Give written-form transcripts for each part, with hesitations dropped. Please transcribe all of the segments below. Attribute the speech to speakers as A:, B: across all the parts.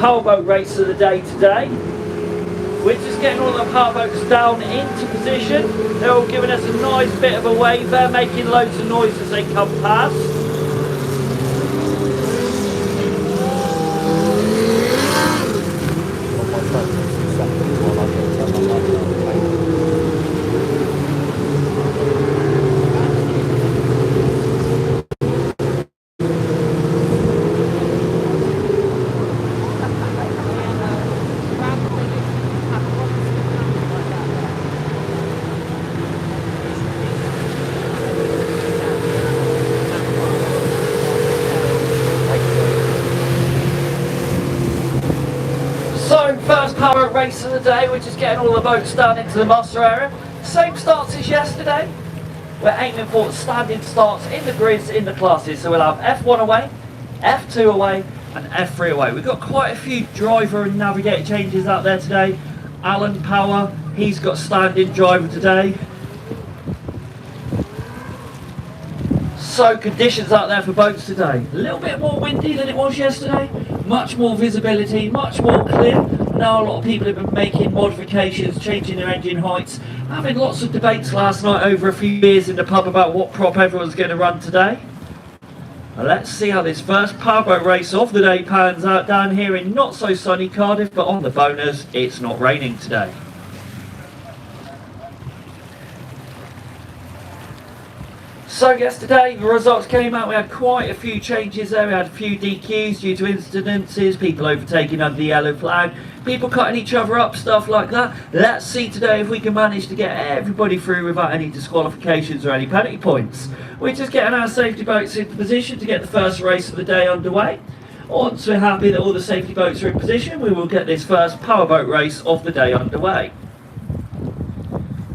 A: powerboat race of the day today. We're just getting all the powerboats down into position. They're all giving us a nice bit of a wave there, making loads of noise as they come past. So, first power race of the day, we're just getting all the boats down into the muster area. Same starts as yesterday. We're aiming for standing starts in the grids, in the classes. So we'll have F1 away, F2 away, and F3 away. We've got quite a few driver and navigator changes out there today. Alan Power, he's got standing driver today. So conditions out there for boats today. A little bit more windy than it was yesterday. Much more visibility, much more clear. Now a lot of people have been making modifications, changing their engine heights, having lots of debates last night over a few beers in the pub about what prop everyone's going to run today. Well, let's see how this first powerboat race of the day pans out down here in not so sunny Cardiff, but on the bonus, it's not raining today. So yesterday the results came out, we had quite a few changes there. We had a few DQs due to incidences, people overtaking under the yellow flag, people cutting each other up, stuff like that. Let's see today if we can manage to get everybody through without any disqualifications or any penalty points. We're just getting our safety boats into position to get the first race of the day underway. Once we're happy that all the safety boats are in position, we will get this first powerboat race of the day underway.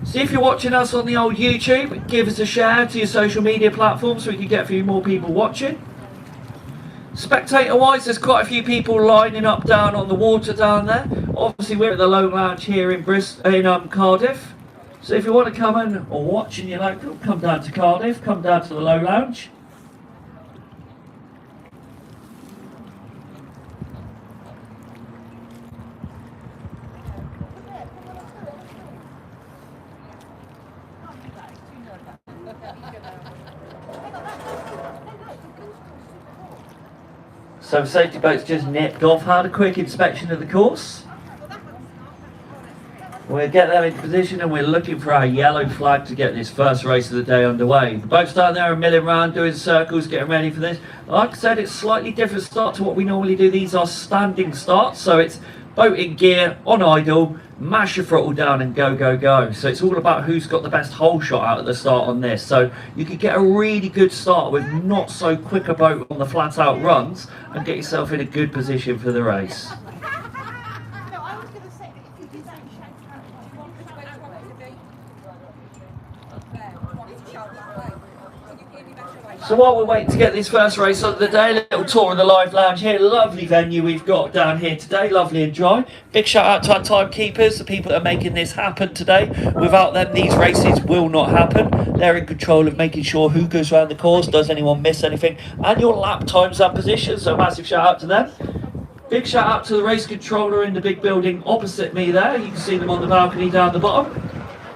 A: So if you're watching us on the old YouTube, give us a share to your social media platforms so we can get a few more people watching. Spectator wise, there's quite a few people lining up down on the water down there. Obviously we're at the Lone Lounge here in Cardiff. So if you want to come in or watch and you're like, come down to Cardiff, come down to the Lone Lounge. So safety boats just nipped off, had a quick inspection of the course. We'll get them into position and we're looking for our yellow flag to get this first race of the day underway. The boats down there are milling around, doing circles, getting ready for this. Like I said, it's a slightly different start to what we normally do. These are standing starts, so it's boat in gear, on idle, mash your throttle down and go, go, go. So it's all about who's got the best hole shot out at the start on this. So you could get a really good start with not so quick a boat on the flat out runs and get yourself in a good position for the race. So while we're waiting to get this first race of the day, a little tour of the live lounge here. Lovely venue we've got down here today, lovely and dry. Big shout out to our timekeepers, the people that are making this happen today. Without them, these races will not happen. They're in control of making sure who goes around the course, does anyone miss anything, and your lap times and positions, so massive shout out to them. Big shout out to the race controller in the big building opposite me there. You can see them on the balcony down the bottom.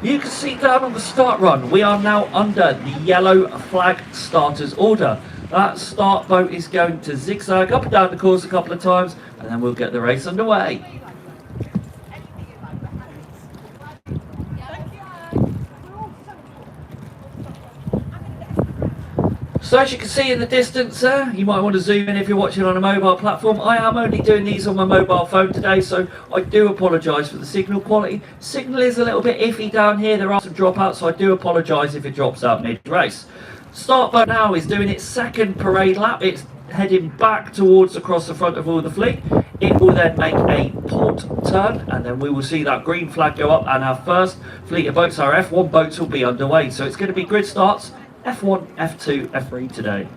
A: You can see down on the start run, we are now under the yellow flag starters order. That start boat is going to zigzag up and down the course a couple of times and then we'll get the race underway. So as you can see in the distance there, you might want to zoom in if you're watching on a mobile platform. I am only doing these on my mobile phone today, so I do apologise for the signal quality. Signal is a little bit iffy down here, there are some dropouts, so I do apologise if it drops out mid-race. Start boat now is doing its second parade lap. It's heading back towards across the front of all the fleet. It will then make a port turn and then we will see that green flag go up and our first fleet of boats, our F1 boats, will be underway. So it's going to be grid starts, F1, F2, F3 today.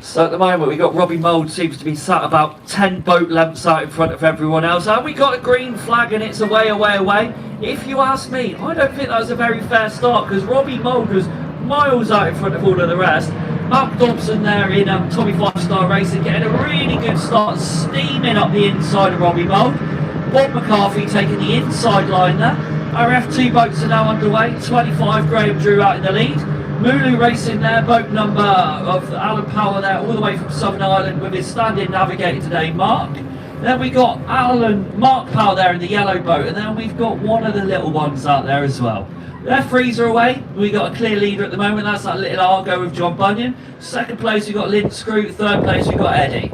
A: So at the moment we've got Robbie Mould seems to be sat about 10 boat lengths out in front of everyone else, and we got a green flag and it's away, away, away. If you ask me, I don't think that was a very fair start because Robbie Mould was miles out in front of all of the rest. Mark Dobson there in Tommy 5-Star Racing getting a really good start, steaming up the inside of Robbie Mould. Bob McCarthy taking the inside line there. Our F2 boats are now underway. 25 Graham Drew out in the lead. Mulu Racing there, boat number of Alan Power there, all the way from Southern Ireland with his stand-in navigator today, Mark. Then we got Mark Power there in the yellow boat, and then we've got one of the little ones out there as well. Their threes are away. We got a clear leader at the moment. That's that little Argo with John Bunyan. Second place we got Lynn Screw. Third place we got Eddie.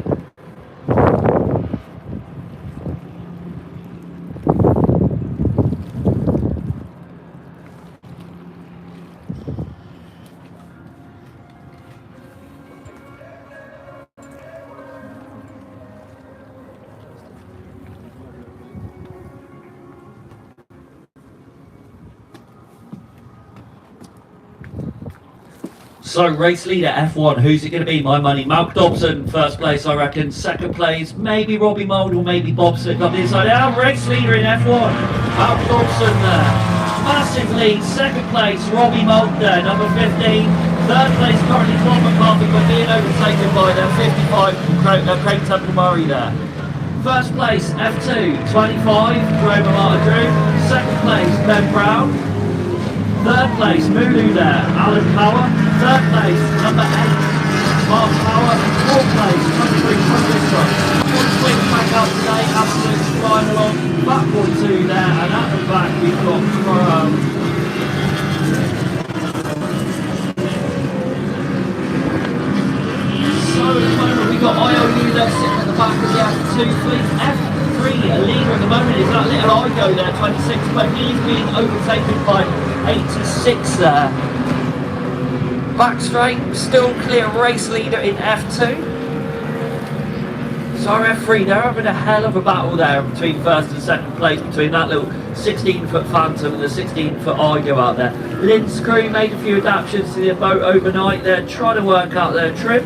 A: So race leader F1, who's it going to be? My money, Malk Dobson, first place I reckon. Second place, maybe Robbie Mould or maybe Bobson on the inside. Our race leader in F1, Malk Dobson there. Massive lead, second place, Robbie Mould there, number 15. Third place currently Bob McCarthy, but being overtaken by their 55 Craig Temple Murray there. First place F2, 25, Graham Drew. Second place Ben Brown. Third place, Mulu there, Alan Power. Third place, number 8, Mark Power. Fourth place, 23, Francisco. One swing back out today, absolutely flying along. Back 1-2 there, and at the back we've got So at the moment we've got IOU there sitting at the back of the F2 fleet. F3, a leader at the moment is that little Igo there, 26, but he's being overtaken by 86 there. Back straight, still clear race leader in F2. So our F3, they're having a hell of a battle there between first and second place, between that little 16-foot Phantom and the 16-foot Igo out there. Lynn's crew made a few adaptations to their boat overnight. They're trying to work out their trim.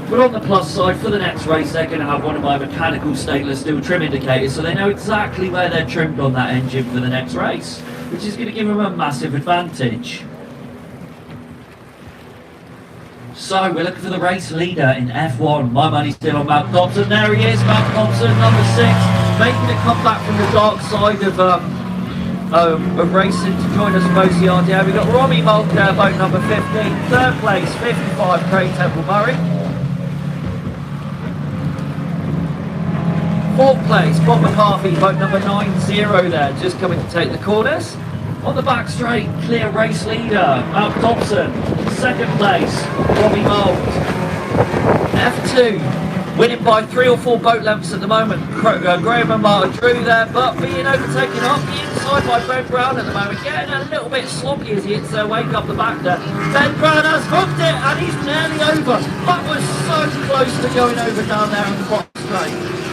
A: But on the plus side, for the next race, they're going to have one of my mechanical stainless steel trim indicators, so they know exactly where they're trimmed on that engine for the next race, which is going to give them a massive advantage. So we're looking for the race leader in F1. My money's still on Malk Dobson. There he is, Malk Dobson, number 6, making a comeback from the dark side of racing to join us from OCRDA. We've got Robbie Mould there, boat number 15. Third place, 55, Craig Temple Murray. Fourth place, Bob McCarthy, boat number 90 there, just coming to take the corners. On the back straight, clear race leader, Malk Dobson. Second place, Robbie Mould. F2, winning by 3 or 4 boat lengths at the moment. Graham and Martin Drew there, but being overtaken off the inside by Ben Brown at the moment, getting a little bit sloppy as he hits their wake up the back there. Ben Brown has hooked it and he's nearly over. That was so close to going over down there on the box straight.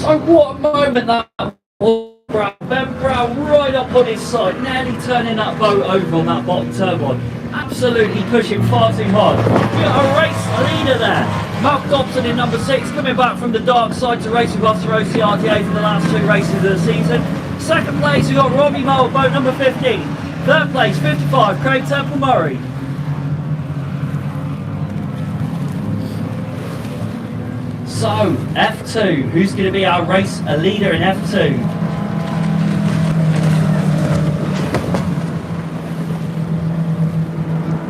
A: So what a moment that was. Ben Brown right up on his side, nearly turning that boat over on that bottom turbine. Absolutely pushing far too hard. We got a race leader there. Malk Dobson in number 6, coming back from the dark side to race with us for OCRDA for the last 2 races of the season. Second place, we got Robbie Mould, boat number 15. Third place, 55, Craig Temple Murray. So, F2, who's going to be our race leader in F2?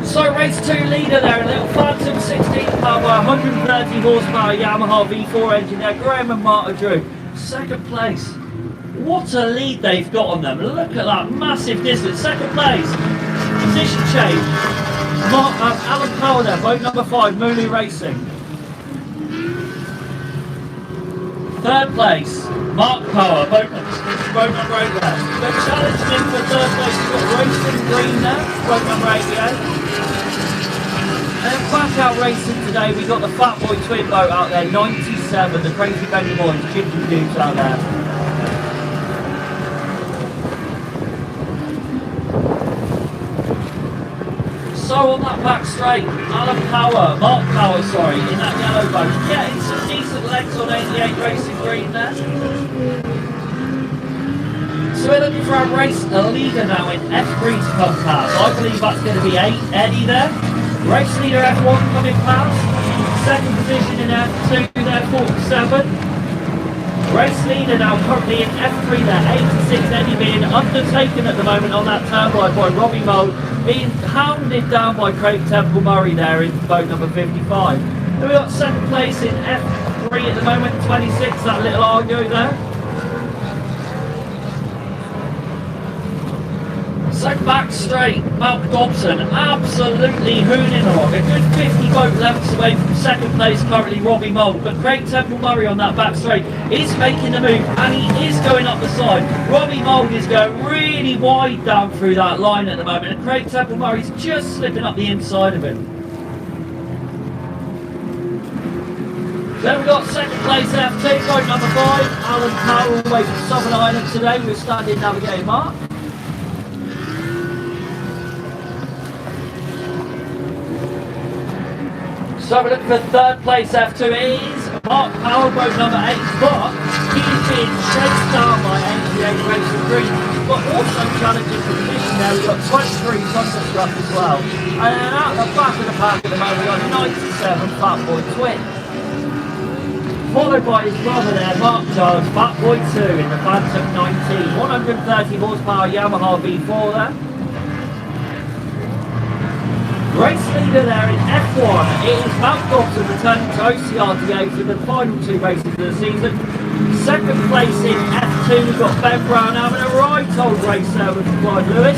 A: So, race 2 leader there, a little Phantom 16 power, 130 horsepower Yamaha V4 engine there, Graham and Martin Drew. Second place. What a lead they've got on them. Look at that massive distance. Second place. Position change. Alan Power there, boat number 5, Mooney Racing. Third place, Mark Power, boat number 8 there. They're challenging him for third place. We've got Racing Green there, boat number 88. And then back out racing today, we got the Fat Boy Twin boat out there, 97, the Crazy Benny Boys, Chicken Dukes out there. So on that back straight, Mark Power, sorry, in that yellow boat, getting some decent legs on 88 Racing Green there. So we're looking for a leader now in F3 to come past. I believe that's going to be Eddie there. Race leader F1 coming past. Second position in F2 there, 47. Race leader now currently in F3 there, 86, Eddie being undertaken at the moment on that turn by Robbie Mould, being hounded down by Craig Temple Murray there in boat number 55. Then we've got second place in F3 at the moment, 26, that little Argo there. So back straight, Malk Dobson absolutely hooning along. A good 50 boat lengths away from second place currently Robbie Mould. But Craig Temple Murray on that back straight is making the move and he is going up the side. Robbie Mould is going really wide down through that line at the moment and Craig Temple Murray's just slipping up the inside of him. Then we've got second place F2, boat number 5, Alan Powell all the way from Southern Ireland today with standing navigating Mark. So we're looking for third place F2 is Mark Powell, boat number 8, but he's being chased down by 88 Racing Green, but also challenging for position there. We've got 23 Thunderstruck as well. And then out the back of the pack at the moment, we've got 97 Fat Boy Twin. Followed by his brother there, Mark Giles, Fat Boy 2 in the Phantom 19, 130 horsepower Yamaha V4 there. Race leader there in F1, it is Malk Dobson returning to OCRDA for the final 2 races of the season. Second place in F2, we've got Ben Brown having a right old race there with Clyde Lewis.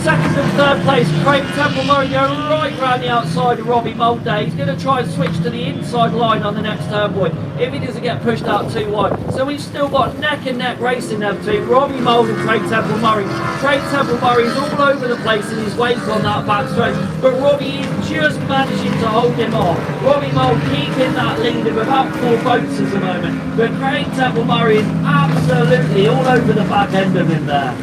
A: Second and third place, Craig Temple Murray going right round the outside of Robbie Mould there. He's going to try and switch to the inside line on the next turn point if he doesn't get pushed out too wide. So we've still got neck and neck racing there between Robbie Mould and Craig Temple Murray. Craig Temple Murray is all over the place in his wake on that back straight, but Robbie is just managing to hold him off. Robbie Mould keeping that lead of about 4 boats at the moment, but Craig Temple Murray is absolutely all over the back end of him there.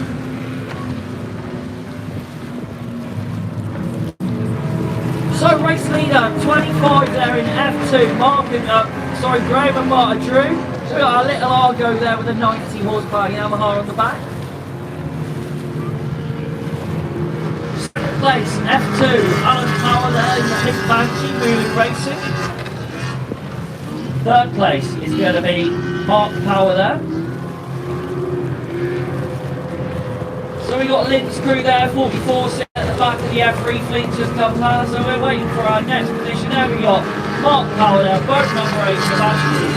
A: So race leader, 25 there in F2, Graham and Marta Drew. So we've got a little Argo there with a 90 horsepower Yamaha on the back. Second place, F2, Alan Power there in the Pink Banshee, Wheeling Racing. Third place is going to be Mark Power there. So we got Lynn's crew there, 44 sitting at the back of the F3 fleet just come past, so we're waiting for our next position. There we got Mark Power there, boat number 8 for Banshee.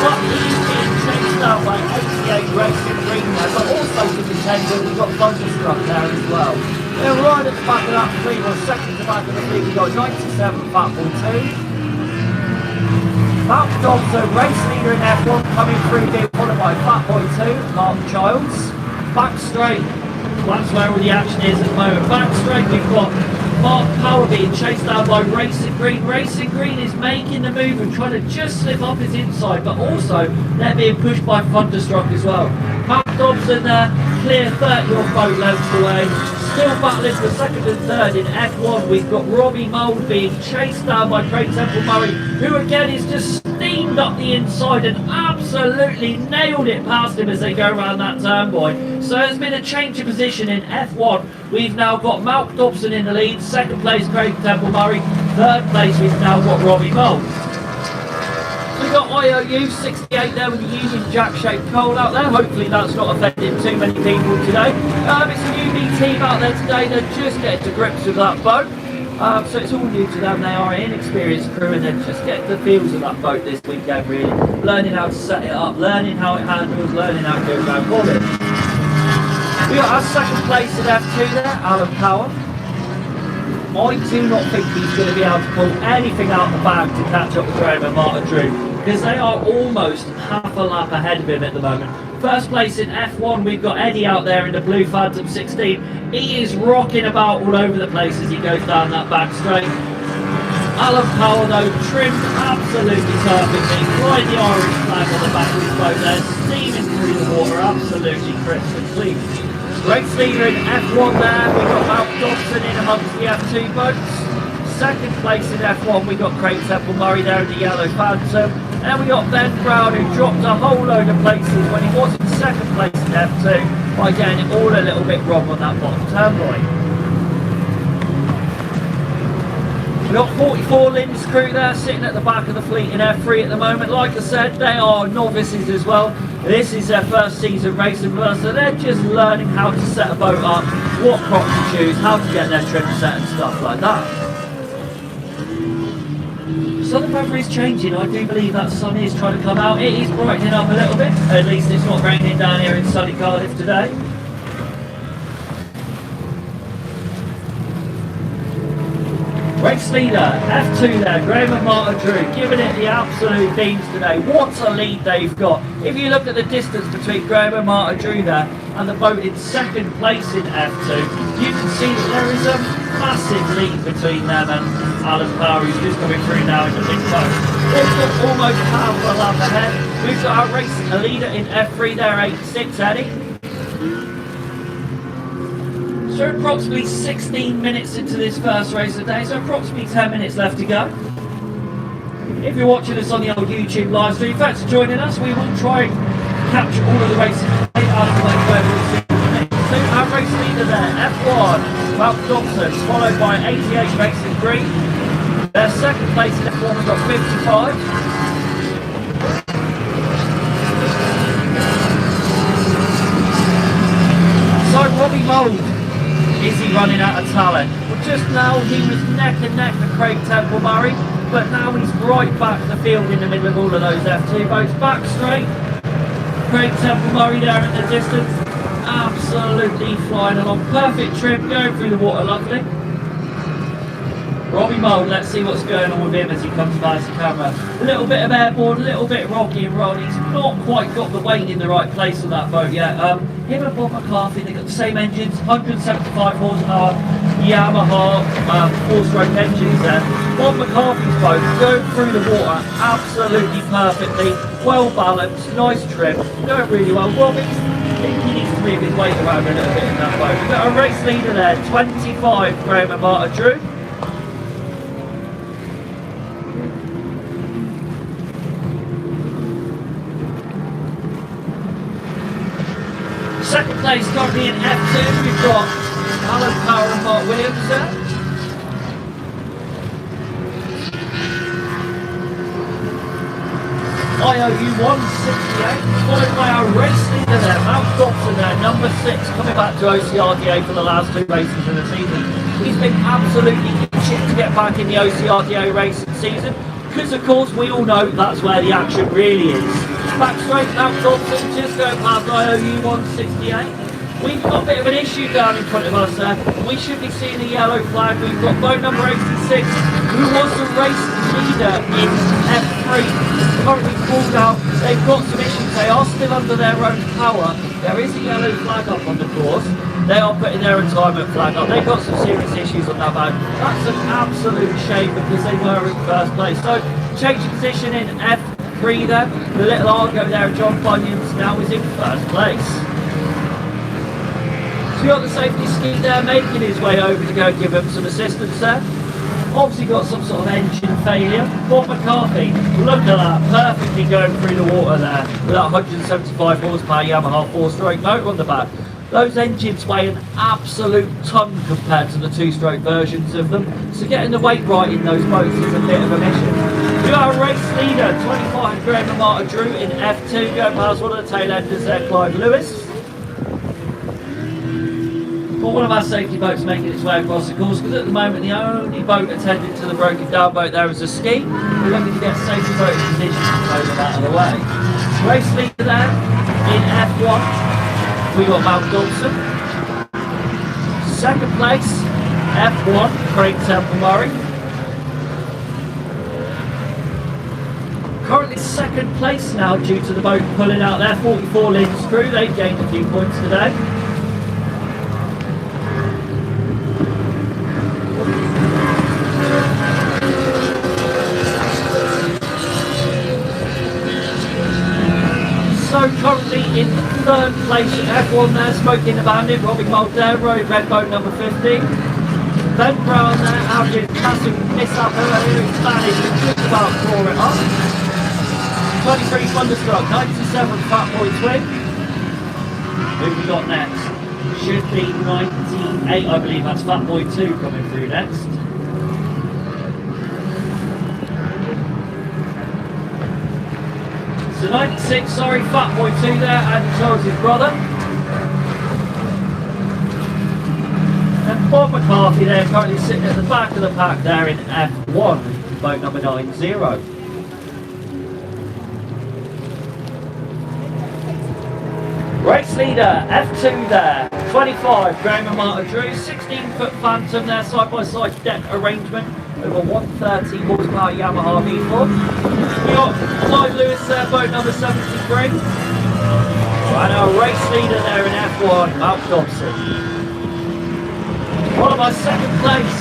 A: But he's being chased down by 88 Racing Green there, but also to contend with, we've got Thunderstruck there as well. Then right at the back of that fleet, or second to the back of the fleet, we've got 97 Fat Boy 2. Malk Dobson, race leader in F1, coming through here, followed by Fat Boy 2, Mark Childs. Back straight. That's where all the action is at the moment. Back straight, we've got Mark Power being chased down by Racing Green. Racing Green is making the move and trying to just slip off his inside, but also they're being pushed by Thunderstruck as well. Malk Dobson there, clear 30 off boat lengths away. Still battling for second and third in F1. We've got Robbie Mould being chased down by Craig Temple Murray, who again is just steamed up the inside and absolutely nailed it past him as they go around that turn point. So there's been a change of position in F1. We've now got Malk Dobson in the lead, second place Craig Temple Murray, third place we've now got Robbie Mould. We've got IOU 68 there with the Union Jack-shaped coal out there. Hopefully that's not offending too many people today. It's a newbie team out there today. They're just getting to grips with that boat. So it's all new to them. They are an inexperienced crew and they're just getting the feels of that boat this weekend really. Learning how to set it up, learning how it handles, learning how to go around with it. We got our second place in F2 there, Alan Power. I do not think he's going to be able to pull anything out of the bag to catch up with Graham and Marta Drew. because they are almost half a lap ahead of him at the moment. First place in F1, we've got Eddie out there in the blue Phantom 16. He is rocking about all over the place as he goes down that back straight. Alan Powell though, trimmed absolutely perfectly, flying the Irish flag on the back of his boat there, steaming through the water, absolutely crisp and clean. Race leader in F1 there, we've got Malc Dobson in amongst the F2 boats. Second place in F1, we got Craig Temple Murray there in the yellow Phantom. And we got Ben Brown, who dropped a whole load of places when he was in second place in F2 by getting it all a little bit wrong on that bottom turn line. We've got 44 Lynn's crew there sitting at the back of the fleet in F3 at the moment. Like I said, they are novices as well. This is their first season racing with us, so they're just learning how to set a boat up, what prop to choose, how to get their trim set and stuff like that. So the weather is changing. I do believe that sun is trying to come out. It is brightening up a little bit. At least it's not raining down here in sunny Cardiff today. Race leader, F2 there, Graham and Martin Drew, giving it the absolute beams today. What a lead they've got. If you look at the distance between Graham and Martin Drew there and the boat in second place in F2, you can see that there is a massive lead between them and Alan Power, who's just coming through now in the big boat. They've got almost half a lap ahead. We've got our race leader in F3 there, 86, Eddie. So approximately 16 minutes into this first race of the day, so approximately 10 minutes left to go. If you're watching us on the old YouTube live stream, thanks for joining us. We will try and capture all of the races out of the way where we'll see. So our race leader there, F1, Malc Dobson, followed by 88 Racing Green. Their second place in F1, we've got 55. So Robbie Mould, is he running out of talent? Well, just now he was neck and neck with Craig Temple Murray, but now he's right back to the field in the middle of all of those F2 boats. Back straight, Craig Temple Murray there at the distance, absolutely flying along. Perfect trim, going through the water, lovely. Robbie Mould, let's see what's going on with him as he comes past the camera. A little bit of airborne, a little bit rocky and roll. He's not quite got the weight in the right place on that boat yet. Him and Bob McCarthy, they've got the same engines, 175 horsepower, Yamaha 4-stroke engines there. Bob McCarthy's boat going through the water absolutely perfectly, well balanced, nice trim, going really well. Robbie, I think he needs to move his weight around a little bit in that boat. We've got a race leader there, 25, Graham and Martin Drew. Second place currently in F2, we've got Alan Power and Mark Williams there. IOU 168, followed by our race leader there, Malc Dobson there, number 6, coming back to OCRDA for the last 2 races of the season. He's been absolutely itching to get back in the OCRDA racing season, because of course we all know that's where the action really is. Back straight, Malc Dobson just going past IOU 168. We've got a bit of an issue down in front of us there. We should be seeing a yellow flag. We've got boat number 86, who was the race leader in F3. Currently pulled out. They've got some issues. They are still under their own power. There is a yellow flag up on the course. They are putting their retirement flag up. They've got some serious issues on that boat. That's an absolute shame because they were in first place. So, changing position in F3 there. The little Argo there, John Bunyan's now is in first place. So you got the safety ski there making his way over to go give him some assistance there. Obviously got some sort of engine failure. Bob McCarthy, look at that, perfectly going through the water there with that 175 horsepower Yamaha 4-stroke motor on the back. Those engines weigh an absolute ton compared to the 2-stroke versions of them, so getting the weight right in those boats is a bit of a mission. We got our race leader, 25 Graham and Martin Drew in F2, going past one of the tail enders there, Clive Lewis. Well, one of our safety boats making its way across the course, because at the moment the only boat attending to the broken down boat there is a ski. We're looking to get safety boat in position to move them out of the way. Race leader there in F1. We got Malc Dobson. Second place, F1, Craig Temple Murray. currently second place now due to the boat pulling out there. 44 Lynn's crew, they've gained a few points today. So currently in third place at F1 there, Smoking the Bandit, Robbie Moldero, red boat number 50. Ben Brown there, averaging massive mishap earlier, he's managed to just about claw it up. 23 Thunderstruck, 97 Fat Boy Twin. Who we got next? Should be 98, I believe that's Fat Boy 2 coming through next. So 96, sorry, Fat Boy 2 there, and Charles' brother. And Bob McCarthy there, currently sitting at the back of the pack there in F1, boat number 90. Race leader, F2 there, 25, Graham and Marta Drew, 16-foot Phantom there, side-by-side deck arrangement, over 130 horsepower Yamaha V4. We got Clive Lewis there, boat number 73. And our race leader there in F1, Malc Dobson. One of our second place,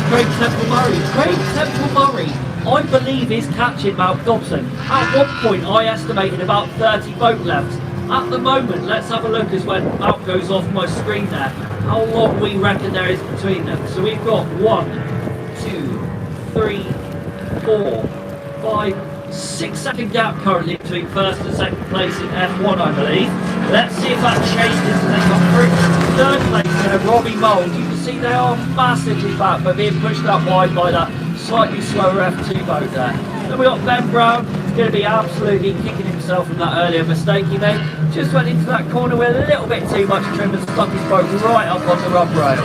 A: Craig Temple Murray. Craig Temple Murray, I believe, is catching Malc Dobson. At one point, I estimated about 30 boat lengths. At the moment, let's have a look as when Malc goes off my screen there, how long we reckon there is between them. So we've got 1, 2, 3, 4, 5, 6 second gap currently between first and second place in F1, I believe. Let's see if that changes as they come through. Third place there, Robbie Mould. You can see they are massively back, but being pushed out wide by that slightly slower F2 boat there. Then we got Ben Brown, going to be absolutely kicking himself from that earlier mistake he made. Just went into that corner with a little bit too much trim and stuck his boat right up on the rub rails.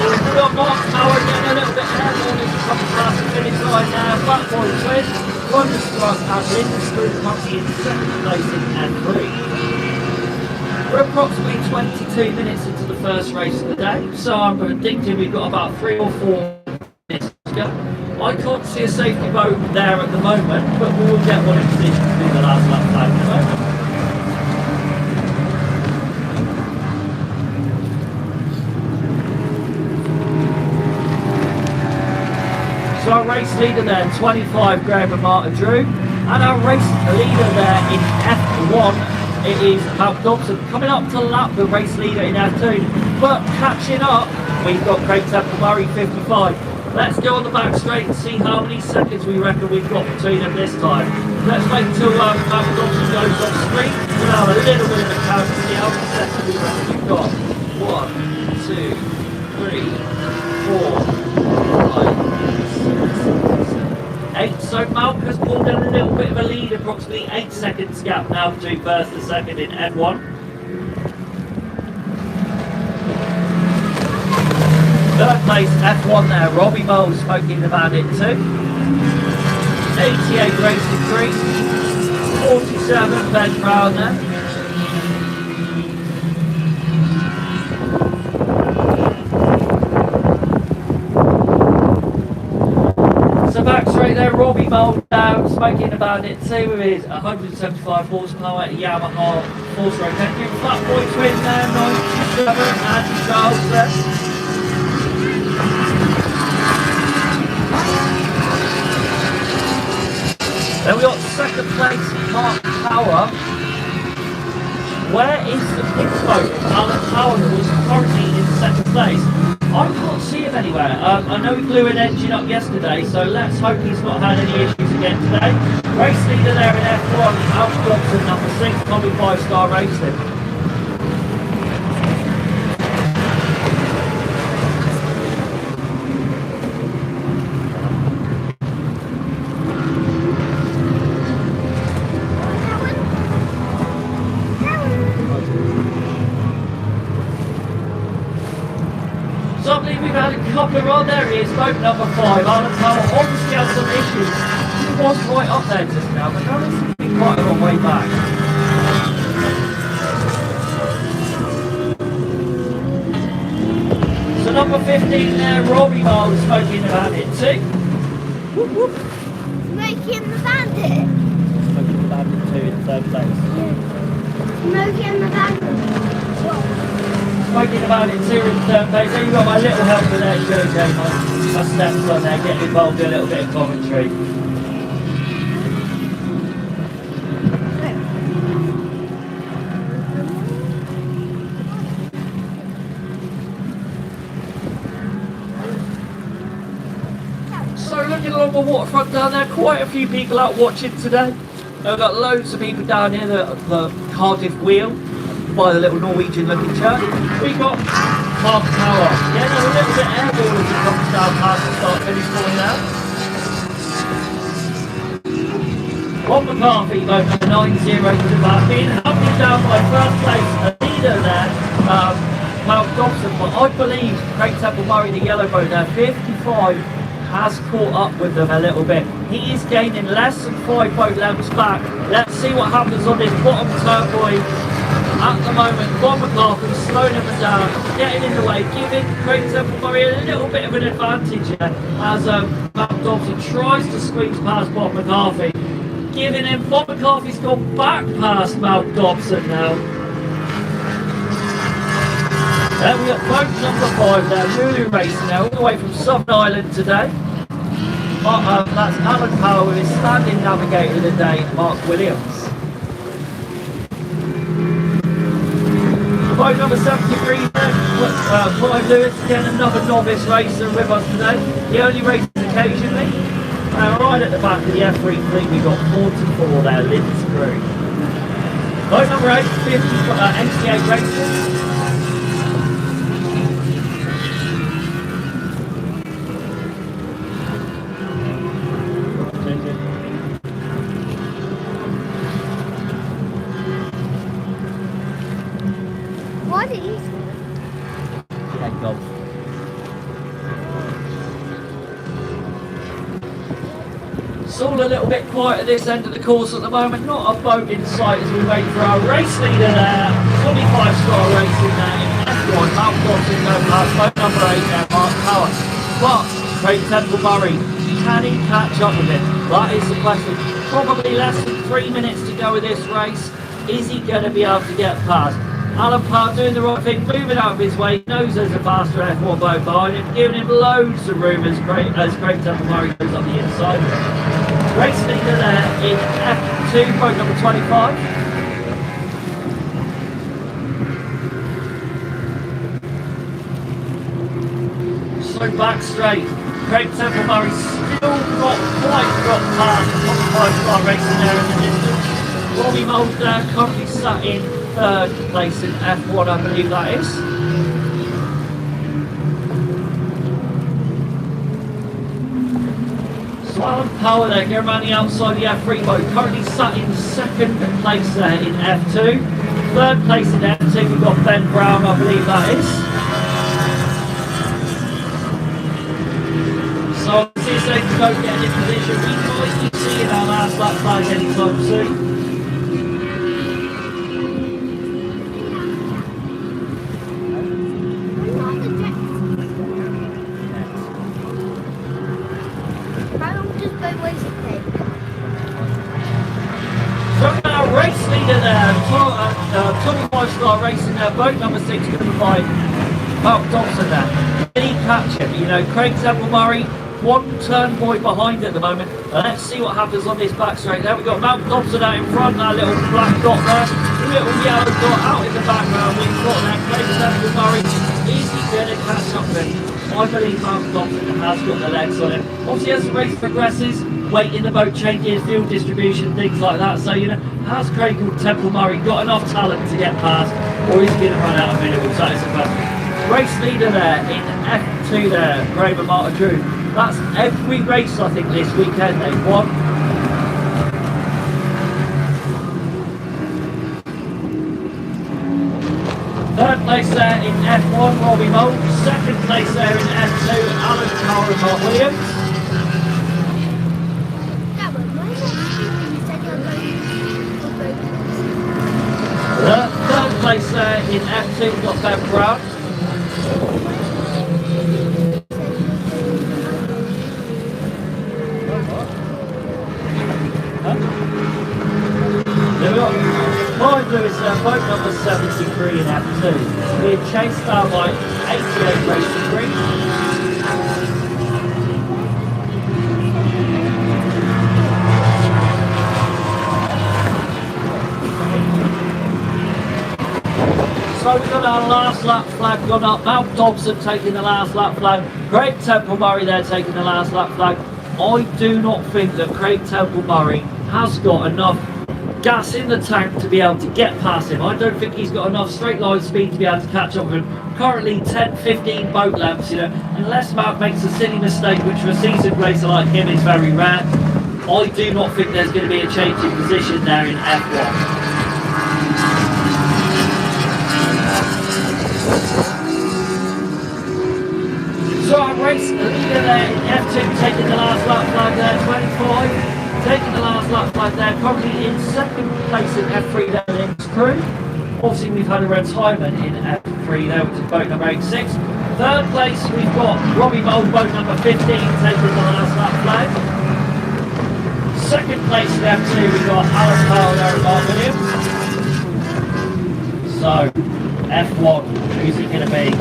A: We've got Mark Howard getting a little bit airborne as he comes past the finish line now. Fat Boy Twin, Thunderstruck and Lynn's crew currently in second place in N3. We're approximately 22 minutes into the first race of the day, so I'm predicting we've got about 3 or 4 minutes to go. I can't see a safety boat there at the moment, but we will get one in position to do the last lap time in a moment. So our race leader there, 25, Graham and Marta Drew. And our race leader there in F1, it is Malc Dobson. Coming up to lap the race leader in F2. But catching up, we've got Craig Temple Murray, 55. Let's go on the back straight and see how many seconds we reckon we've got between them this time. Let's wait until Malc Dobson goes off screen. We'll have a little bit of a count to see how many seconds we reckon we've got. 1, 2, 3, 4, 5, 6, 7, 8. So Malc has pulled in a little bit of a lead, approximately 8 seconds gap now between first and second in F1. Third place, F1 there, Robbie Mould, Smoking the Bandit 2. 88 Racing 3. 47 Ben Brown there. So back straight there, Robbie Mould down, Smoking the Bandit 2 with his 175 horsepower Yamaha four-stroke engine. Fat Boy Twin there, 97, Andy Charles there. Then we got second place, Mark Power. Where is the pit boat? Alan Power was currently in second place. I can't see him anywhere. I know he blew an engine up yesterday, so let's hope he's not had any issues again today. Race leader there in F1, Malc Dobson, number 6, Tommy 5-Star Racing. So I believe we've had a couple of on there. He is boat number 5. Alan Power obviously had some issues. He was right up there just now, but now this has been quite a long way back. So number 15 there, Robbie Mould, Smoking the Bandit 2. Whoop whoop.
B: Smokey and the Bandit.
A: Smokey and the Bandit 2 in third place.
B: Smokey and the Bandit. What?
A: Smokey and the Bandit 2 in third place. Then you've got my little helper there, Jojo, my stepson there, getting involved in a little bit of commentary. So looking along the waterfront down there, quite a few people out watching today. I've got loads of people down here, the Cardiff Wheel, by the little Norwegian looking church. We've got Park Tower. Yeah, there's a little bit airborne as it comes down past the start finish point now. Bob McCarthy, vote number 90 to the back, being helped down by first place, a leader there, Malcolm Dobson, but I believe Craig Temple Murray, the yellow boat there, 55, has caught up with them a little bit. He is gaining less than 5 boat lengths back. Let's see what happens on this bottom turquoise. At the moment, Bob McCarthy slowing him down, getting in the way, giving Craig Temple Murray a little bit of an advantage here as Malcolm Dobson tries to squeeze past Bob McCarthy. Giving him, Bob McCarthy's gone back past Malcolm Dobson now. Then we got boat number 5 there, Lulu racing now, all the way from Southern Ireland today. That's Alan Power with his standing navigator today, Mark Williams. Boat number 73 there, Clive Lewis, again another novice racer with us today. He only races occasionally. Right at the back of the F3 fleet, we've got 44 there, Lynn's crew. Boat number 8, 50, NCA Racing.
B: What is it?
A: Yeah, go. It's all a little bit quiet at this end of the course at the moment. Not a boat in sight as we wait for our race leader there. 25-star racing there in F1. Malcolm Dobson going past boat number 8 there, Mark Power. But Craig Temple Murray, can he catch up with it? That is the question. Probably less than 3 minutes to go with this race. Is he going to be able to get past? Alan Parr doing the right thing, moving out of his way, he knows there's a faster F1 boat behind him, giving him loads of room as Craig Temple Murray goes on the inside. Race leader there in F2, boat number 25. So back straight, Craig Temple Murray still not quite got past the 25-star racing there in the distance. Robbie Mould there currently sat in third place in F1, I believe that is. So Alan Power there, going around the outside of the F3 boat, currently sat in second place there in F2. Third place in F2, we've got Ben Brown, I believe that is. So as soon as they can go get in position, we might be seeing our last lap flag anytime soon. Race leader there, 25-star racing there, boat number 6 driven by Malcolm Dobson there. Did he catch him? You know, Craig Temple Murray, one turn boy behind at the moment. Let's see what happens on this back straight there. We've got Malcolm Dobson out in front, that little black dot there, a little yellow dot out in the background. We've got there Craig Temple Murray. Is he going to catch up with him? I believe Malcolm Dobson has got the legs on him. Obviously, as the race progresses, weight in the boat changes, fuel distribution, things like that. So, you know, has Craig Temple Murray got enough talent to get past, or is he going to run out of minerals? That is the question. Race leader there in F2 there, Graeme Martin Drew. That's every race, I think, this weekend they've won. Third place there in F1, Robbie Mould. Second place there in F2, Alan Power and Mark Williams. Third place there in F2, we've got Ben Brown. Lewis there, boat number 73 in F2. Being chased down by 88 Racing Green. So we've got our last lap flag gone up. Mount Dobson taking the last lap flag. Craig Temple Murray there taking the last lap flag. I do not think that Craig Temple Murray has got enough gas in the tank to be able to get past him. I don't think he's got enough straight line speed to be able to catch up with him. Currently 10-15 boat lengths, you know, unless Mark makes a silly mistake, which for a seasoned racer like him is very rare. I do not think there's going to be a change in position there in F1. So our race leader there in F2 taking the last lap flag there, 25, taking the last lap flag there, currently in second place in F3 there, Lynn's crew. Obviously we've had a retirement in F3 there, which is boat number 86. Third place we've got Robbie Mould, boat number 15, taking the last lap flag. Second place in F2 we've got Alan Powell there at Williams. So, F1, who's it going to be?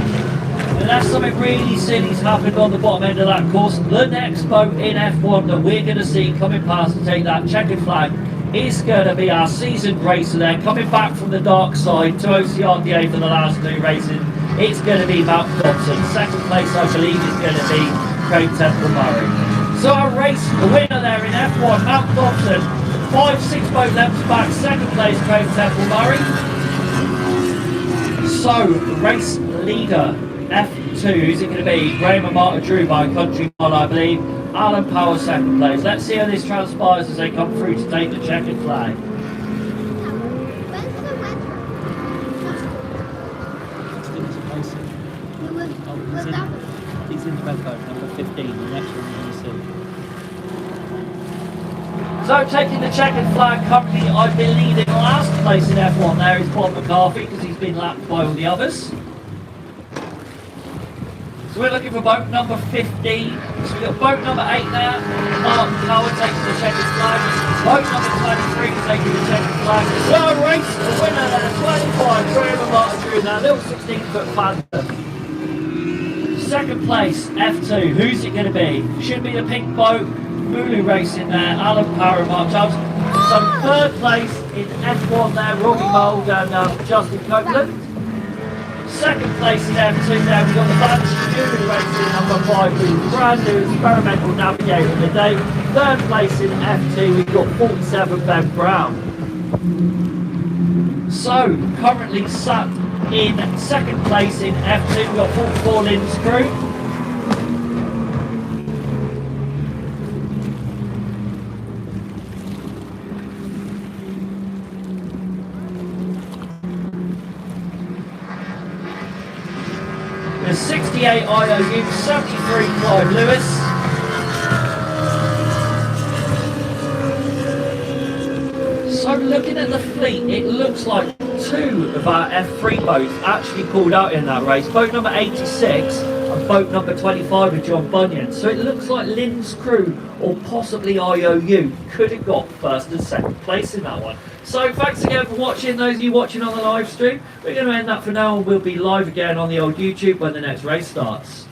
A: Unless something really silly's happened on the bottom end of that course, the next boat in F1 that we're going to see coming past to take that checkered flag is going to be our seasoned racer there, coming back from the dark side to OCRDA for the last two races. It's going to be Mount Dobson. Second place, I believe, is going to be Craig Temple Murray. So our race, the winner there in F1, Mount Dobson, 5-6 boat lengths back, second place, Craig Temple Murray. So, the race leader, F2, who's it going to be? Graham and Marta Drew by a country mile, I believe. Alan Power second place. Let's see how this transpires as they come through to take the checkered flag.
C: He's in the red boat, number 15, the next one we're going to see.
A: So taking the checkered flag currently, I believe in last place in F1 there is Bob McCarthy because he's been lapped by all the others. So we're looking for boat number 15. So we've got boat number 8 there, Martin Howard taking the checkered flag. Boat number 23 taking the checkered flag. So race the winner there, 25, Graham and Martin Drew now, little 16-foot phantom. Second place, F2, who's it going to be? Should be the pink boat, Mulu Racing there, Alan Power and Mark Jones. So third place in F1 there, Robbie Mould and Justin Copeland. Second place in F2 there, we've got the Banshee Mulu Racing number 5, who's brand new experimental navigator of the day. Third place in F2, we've got 47 Ben Brown. So currently sat in second place in F2, we've got 44 Lynn's crew. There's 68 IOU, 73 Clive Lewis. So looking at the fleet, it looks like two of our F3 boats actually pulled out in that race. Boat number 86 and boat number 25 with John Bunyan. So it looks like Lynn's crew or possibly IOU could have got first and second place in that one. So thanks again for watching, those of you watching on the live stream. We're going to end that for now and we'll be live again on the old YouTube when the next race starts.